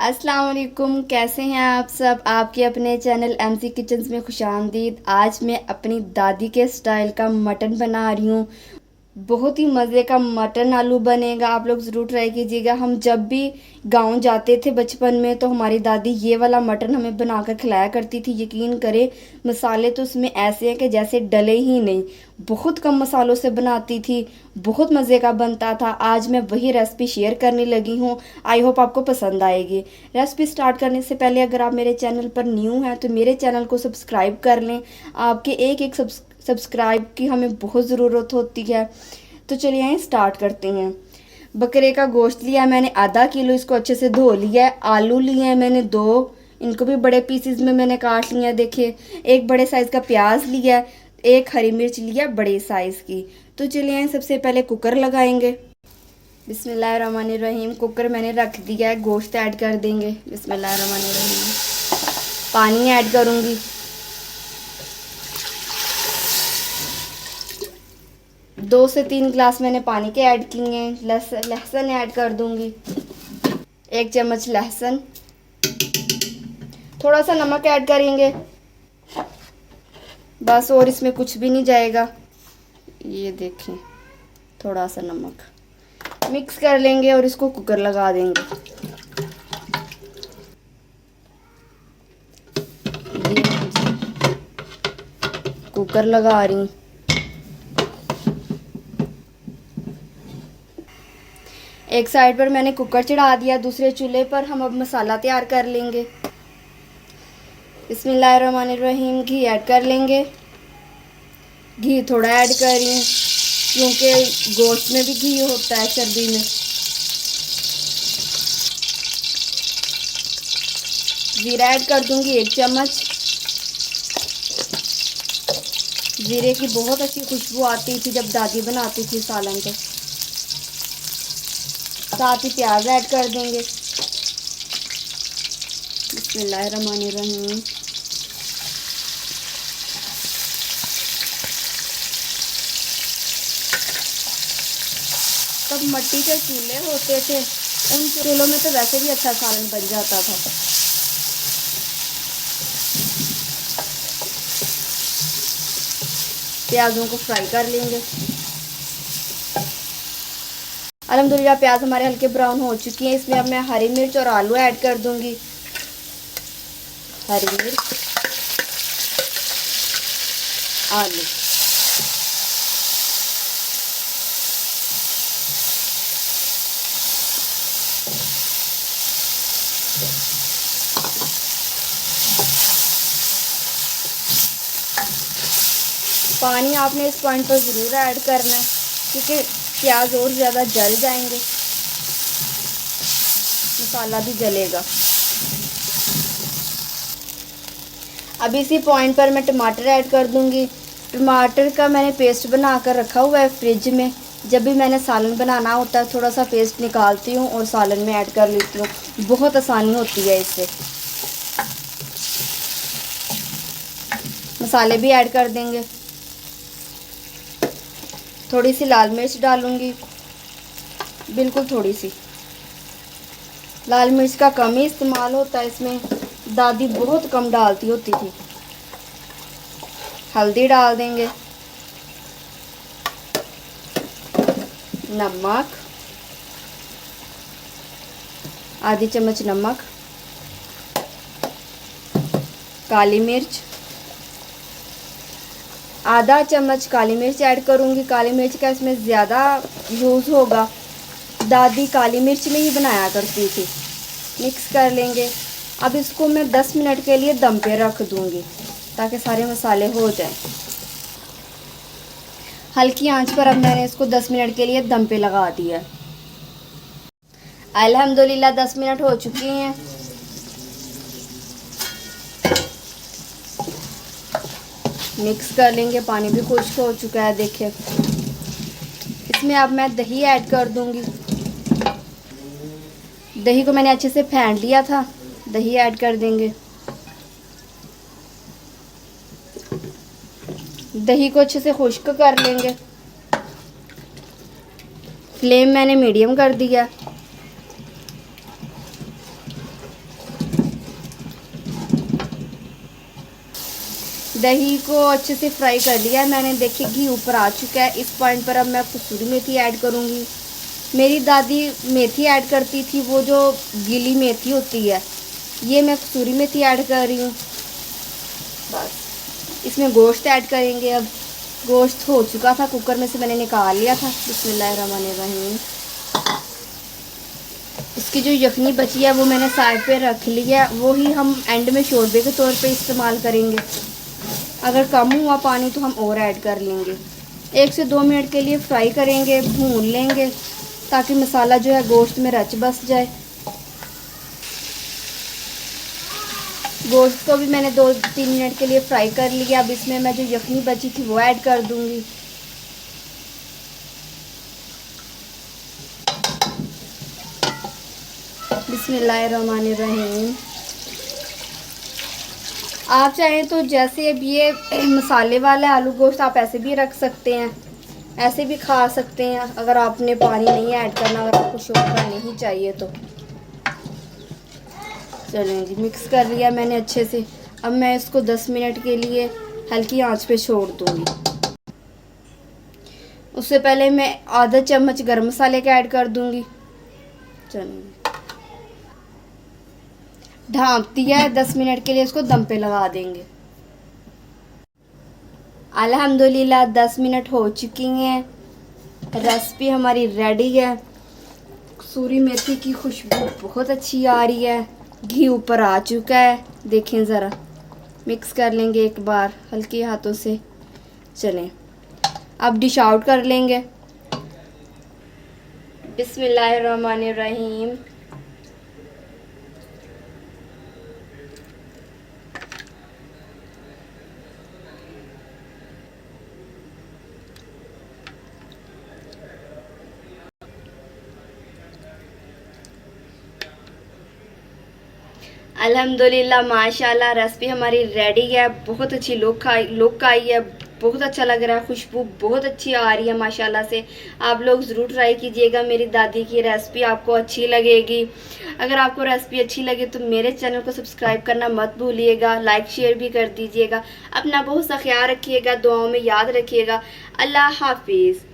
अस्सलाम वालेकुम। कैसे हैं आप सब? आपके अपने चैनल एमसी किचन्स में खुशामदीद। आज मैं अपनी दादी के स्टाइल का मटन बना रही हूँ। बहुत ही मज़े का मटन आलू बनेगा, आप लोग ज़रूर ट्राई कीजिएगा। हम जब भी गांव जाते थे बचपन में तो हमारी दादी ये वाला मटन हमें बनाकर खिलाया करती थी। यकीन करें, मसाले तो उसमें ऐसे हैं कि जैसे डले ही नहीं। बहुत कम मसालों से बनाती थी, बहुत मज़े का बनता था। आज मैं वही रेसिपी शेयर करने लगी हूँ। आई होप आपको पसंद आएगी। रेसिपी स्टार्ट करने से पहले अगर आप मेरे चैनल पर न्यू हैं तो मेरे चैनल को सब्सक्राइब कर लें। आपके एक एक सब्सक्राइब की हमें बहुत ज़रूरत होती है। तो चलिए आइए स्टार्ट करते हैं। बकरे का गोश्त लिया है मैंने आधा किलो, इसको अच्छे से धो लिया है। आलू लिए हैं मैंने 2, इनको भी बड़े पीसेस में मैंने काट लिया है। देखिए, एक बड़े साइज़ का प्याज लिया है, एक हरी मिर्च लिया बड़े साइज़ की। तो चलिए आइए सबसे पहले कुकर लगाएंगे। बिस्मिल्लाहिर्रहमानिर्रहीम। कुकर मैंने रख दिया है, गोश्त ऐड कर देंगे। बिस्मिल्लाहिर्रहमानिर्रहीम। पानी ऐड करूँगी। 2 से 3 गिलास मैंने पानी के ऐड किए हैं। लहसुन ऐड कर दूंगी, 1 चम्मच लहसुन। थोड़ा सा नमक ऐड करेंगे बस, और इसमें कुछ भी नहीं जाएगा। ये देखें, थोड़ा सा नमक मिक्स कर लेंगे और इसको कुकर लगा देंगे। ये कुकर लगा रही हूँ। एक साइड पर मैंने कुकर चढ़ा दिया, दूसरे चूल्हे पर हम अब मसाला तैयार कर लेंगे। बिस्मिल्लाहिर्रहमानिर्रहीम। घी ऐड कर लेंगे। घी थोड़ा ऐड करें क्योंकि गोश्त में भी घी होता है सर्दी में। जीरा ऐड कर दूंगी 1 चम्मच। जीरे की बहुत अच्छी खुशबू आती थी जब दादी बनाती थी सालन तो। साथ ही प्याज ऐड कर देंगे। बिस्मिल्लाहिर्रहमानिर्रहीम। तब मिट्टी के चूल्हे होते थे, उन चूल्हों में तो वैसे भी अच्छा सालन बन जाता था। प्याजों को फ्राई कर लेंगे। अल्हम्दुलिल्लाह प्याज हमारे हल्के ब्राउन हो चुकी हैं। इसमें अब मैं हरी मिर्च और आलू ऐड कर दूंगी। हरी मिर्च, आलू। पानी आपने इस पॉइंट पर ज़रूर ऐड करना है क्योंकि प्याज और ज़्यादा जल जाएंगे, मसाला भी जलेगा। अब इसी पॉइंट पर मैं टमाटर ऐड कर दूंगी। टमाटर का मैंने पेस्ट बना कर रखा हुआ है फ्रिज में। जब भी मैंने सालन बनाना होता है थोड़ा सा पेस्ट निकालती हूँ और सालन में ऐड कर लेती हूँ। बहुत आसानी होती है इससे। मसाले भी ऐड कर देंगे। थोड़ी सी लाल मिर्च डालूंगी, बिल्कुल थोड़ी सी। लाल मिर्च का कम ही इस्तेमाल होता है इसमें, दादी बहुत कम डालती होती थी। हल्दी डाल देंगे। नमक, आधी चम्मच नमक। काली मिर्च, आधा चम्मच काली मिर्च ऐड करूँगी। काली मिर्च का इसमें ज़्यादा यूज़ होगा, दादी काली मिर्च में ही बनाया करती थी। मिक्स कर लेंगे। अब इसको मैं 10 मिनट के लिए दम पे रख दूँगी ताकि सारे मसाले हो जाएं। हल्की आंच पर अब मैंने इसको 10 मिनट के लिए दम पे लगा दिया। अल्हम्दुलिल्लाह 10 मिनट हो चुकी हैं। मिक्स कर लेंगे। पानी भी खुश्क हो चुका है देखिए। इसमें अब मैं दही ऐड कर दूंगी। दही को मैंने अच्छे से फेंट लिया था, दही ऐड कर देंगे। दही को अच्छे से खुश्क कर लेंगे। फ्लेम मैंने मीडियम कर दिया। दही को अच्छे से फ्राई कर लिया मैंने। देखिए घी ऊपर आ चुका है। इस पॉइंट पर अब मैं कसूरी मेथी ऐड करूँगी। मेरी दादी मेथी ऐड करती थी, वो जो गीली मेथी होती है, ये मैं कसूरी मेथी ऐड कर रही हूँ। बस इसमें गोश्त ऐड करेंगे। अब गोश्त हो चुका था, कुकर में से मैंने निकाल लिया था। बिस्मिल्लाहिर्रहमानिर्रहीम। इसकी जो यखनी बची है वो मैंने साइड पे रख ली है, वो ही हम एंड में शोरबे के तौर पे इस्तेमाल करेंगे। अगर कम हुआ पानी तो हम और ऐड कर लेंगे। 1 से 2 मिनट के लिए फ्राई करेंगे, भून लेंगे ताकि मसाला जो है गोश्त में रच बस जाए। गोश्त को भी मैंने 2-3 मिनट के लिए फ्राई कर लिया। अब इसमें मैं जो यखनी बची थी वो ऐड कर दूंगी। बिस्मिल्लाहिर्रहमानिर्रहीम। आप चाहें तो जैसे अब ये मसाले वाला आलू गोश्त आप ऐसे भी रख सकते हैं, ऐसे भी खा सकते हैं। अगर आपने पानी नहीं ऐड करना, अगर आपको शोरबा नहीं चाहिए तो। चलें जी, मिक्स कर लिया मैंने अच्छे से। अब मैं इसको 10 मिनट के लिए हल्की आंच पे छोड़ दूँगी। उससे पहले मैं आधा चम्मच गरम मसाले का ऐड कर दूँगी। चलें, ढाँप दिया है। 10 मिनट के लिए इसको दम पे लगा देंगे। अल्हम्दुलिल्लाह 10 मिनट हो चुकी हैं। रेसिपी हमारी रेडी है। कसूरी मेथी की खुशबू बहुत अच्छी आ रही है। घी ऊपर आ चुका है, देखें ज़रा। मिक्स कर लेंगे एक बार हल्के हाथों से। चलें, अब डिश आउट कर लेंगे। बिस्मिल्लाहिर्रहमानिर्रहीम। अल्हम्दुलिल्लाह माशाल्लाह रेसिपी हमारी रेडी है। बहुत अच्छी लुक आई है। बहुत अच्छा लग रहा है। खुशबू बहुत अच्छी आ रही है माशाल्लाह से। आप लोग ज़रूर ट्राई कीजिएगा। मेरी दादी की रेसिपी आपको अच्छी लगेगी। अगर आपको रेसिपी अच्छी लगे तो मेरे चैनल को सब्सक्राइब करना मत भूलिएगा। लाइक शेयर भी कर दीजिएगा। अपना बहुत सा ख्याल रखिएगा, दुआओं में याद रखिएगा। अल्लाह हाफिज़।